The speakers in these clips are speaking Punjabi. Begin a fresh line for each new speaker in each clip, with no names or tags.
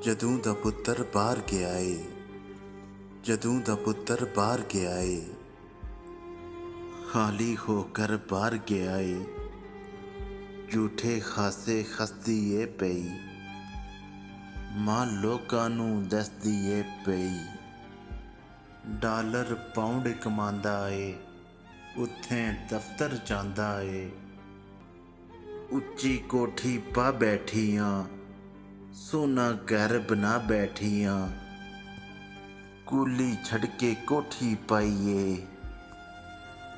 ਜਦੋਂ ਦਾ ਪੁੱਤਰ ਬਾਹਰ ਗਿਆ ਏ, ਜਦੋਂ ਦਾ ਪੁੱਤਰ ਬਾਹਰ ਗਿਆ ਏ, ਖਾਲੀ ਹੋ ਕਰ ਬਾਹਰ ਗਿਆ ਏ। ਝੂਠੇ ਖਾਸੇ ਖਸਦੀ ਏ ਪਈ, ਮਾਂ ਲੋਕਾਂ ਨੂੰ ਦੱਸਦੀ ਏ ਪਈ। ਡਾਲਰ ਪਾਉਂਡ ਕਮਾਂਦਾ ਏ, ਉੱਥੇ ਦਫ਼ਤਰ ਜਾਂਦਾ ਏ। ਉੱਚੀ ਕੋਠੀ ਪਾ ਬੈਠੀਆਂ, ਸੋਨਾ ਘਰ ਬਣਾ ਬੈਠੀਆਂ। ਕੂਲੀ ਛੱਡ ਕੇ ਕੋਠੀ ਪਾਈਏ,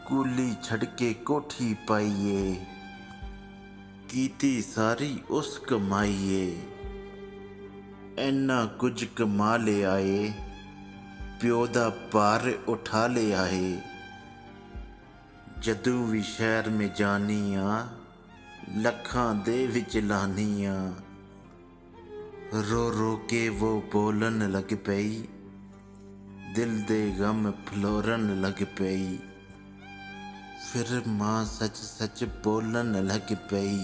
ਕੂਲੀ ਛੱਡ ਕੇ ਕੋਠੀ ਪਾਈਏ। ਕੀਤੀ ਸਾਰੀ ਉਸ ਕਮਾਈਏ, ਇੰਨਾ ਕੁਝ ਕਮਾ ਲਿਆ ਏ। ਪਿਓ ਦਾ ਭਾਰ ਉਠਾ ਲਿਆ ਏ। ਜਦੋਂ ਵੀ ਸ਼ਹਿਰ ਮੇਂ ਜਾਨੀ ਆ, ਲੱਖਾਂ ਦੇ ਵਿੱਚ ਲਾਨੀ ਆ। ਰੋ ਰੋ ਕੇ ਉਹ ਬੋਲਣ ਲੱਗ ਪਈ, ਦਿਲ ਦੇ ਗਮ ਫਲੋਰਨ ਲੱਗ ਪਈ। ਫਿਰ ਮਾਂ ਸੱਚ ਸੱਚ ਬੋਲਣ ਲੱਗ ਪਈ,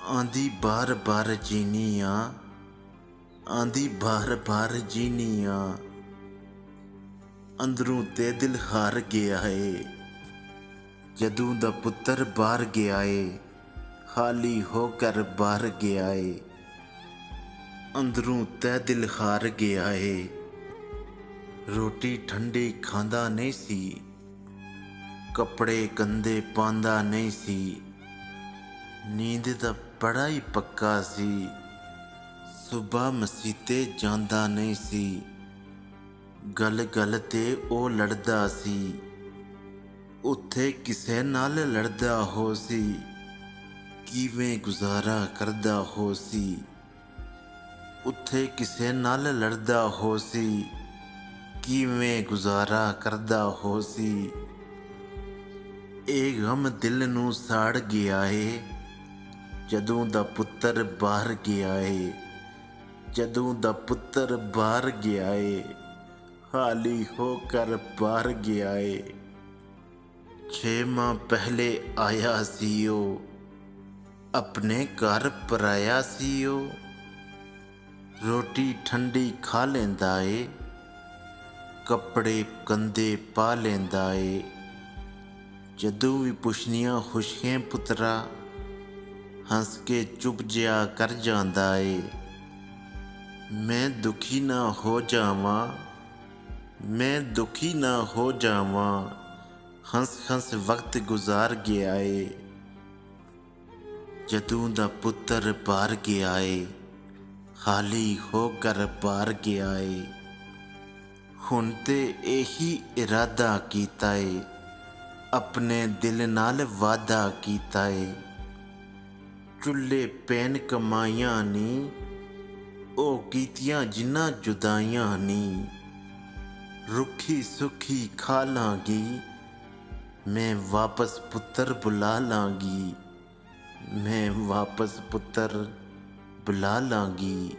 ਆਂਦੀ ਬਾਰ ਬਾਰ ਜੀਨੀ ਆ, ਆਂਦੀ ਬਾਰ ਬਾਰ ਜੀਨੀ ਆ। ਅੰਦਰੋਂ ਤੇ ਦਿਲ ਹਾਰ ਗਿਆ ਏ, ਜਦੋਂ ਦਾ ਪੁੱਤਰ ਬਾਹਰ ਗਿਆ ਏ। ਖਾਲੀ ਹੋ ਕਰ ਬਾਹਰ ਗਿਆ ਏ, ਅੰਦਰੋਂ ਤੇ ਦਿਲ ਹਾਰ ਗਿਆ ਏ। ਰੋਟੀ ਠੰਡੀ ਖਾਂਦਾ ਨਹੀਂ ਸੀ, ਕੱਪੜੇ ਗੰਦੇ ਪਾਉਂਦਾ ਨਹੀਂ ਸੀ। ਨੀਂਦ ਦਾ ਬੜਾ ਹੀ ਪੱਕਾ ਸੀ, ਸੁਬਹ ਮਸੀਤੇ ਜਾਂਦਾ ਨਹੀਂ ਸੀ। ਗੱਲ ਗੱਲ ਤੇ ਉਹ ਲੜਦਾ ਸੀ, ਉੱਥੇ ਕਿਸੇ ਨਾਲ ਲੜਦਾ ਹੋ ਸੀ। ਕਿਵੇਂ ਗੁਜ਼ਾਰਾ ਕਰਦਾ ਹੋ ਸੀ, ਉੱਥੇ ਕਿਸੇ ਨਾਲ ਲੜਦਾ ਹੋ ਸੀ। ਕਿਵੇਂ ਗੁਜ਼ਾਰਾ ਕਰਦਾ ਹੋ ਸੀ। ਇਹ ਗਮ ਦਿਲ ਨੂੰ ਸਾੜ ਗਿਆ ਏ, ਜਦੋਂ ਦਾ ਪੁੱਤਰ ਬਾਹਰ ਗਿਆ ਏ। ਜਦੋਂ ਦਾ ਪੁੱਤਰ ਬਾਹਰ ਗਿਆ ਏ, ਖਾਲੀ ਹੋ ਕਰ ਬਾਹਰ ਗਿਆ ਏ। 6 ਮਾਹ ਪਹਿਲੇ ਆਇਆ ਸੀ ਉਹ, ਆਪਣੇ ਘਰ ਪਰਾਇਆ ਸੀ ਉਹ। ਰੋਟੀ ਠੰਡੀ ਖਾ ਲੈਂਦਾ ਏ, ਕੱਪੜੇ ਗੰਦੇ ਪਾ ਲੈਂਦਾ ਏ। ਜਦੋਂ ਵੀ ਪੁੱਛਣੀਆਂ ਖੁਸ਼ੀਆਂ ਪੁੱਤਰਾ, ਹੱਸ ਕੇ ਚੁੱਪ ਜਿਹਾ ਕਰ ਜਾਂਦਾ ਏ। ਮੈਂ ਦੁਖੀ ਨਾ ਹੋ ਜਾਵਾਂ, ਮੈਂ ਦੁਖੀ ਨਾ ਹੋ ਜਾਵਾਂ। ਹੱਸ ਹੱਸ ਵਕਤ ਗੁਜ਼ਾਰ ਗਿਆ ਏ, ਜਦੋਂ ਦਾ ਪੁੱਤਰ ਬਾਹਰ ਗਿਆ ਏ। ਖਾਲੀ ਹੋ ਕਰ ਬਾਹਰ ਗਿਆ ਏ। ਹੁਣ ਤੇ ਇਹੀ ਇਰਾਦਾ ਕੀਤਾ ਏ, ਆਪਣੇ ਦਿਲ ਨਾਲ ਵਾਅਦਾ ਕੀਤਾ ਏ। ਚੁੱਲ੍ਹੇ ਪੈਨ ਕਮਾਈਆਂ ਨੀ, ਉਹ ਕੀਤੀਆਂ ਜਿੰਨਾ ਜੁਦਾਈਆਂ ਨੀ। ਰੁੱਖੀ ਸੁੱਖੀ ਖਾ ਲਾਂਗੀ, ਮੈਂ ਵਾਪਸ ਪੁੱਤਰ ਬੁਲਾ ਲਾਂਗੀ, ਮੈਂ ਵਾਪਸ ਪੁੱਤਰ ਬੁਲਾ ਲਾਂਗੀ।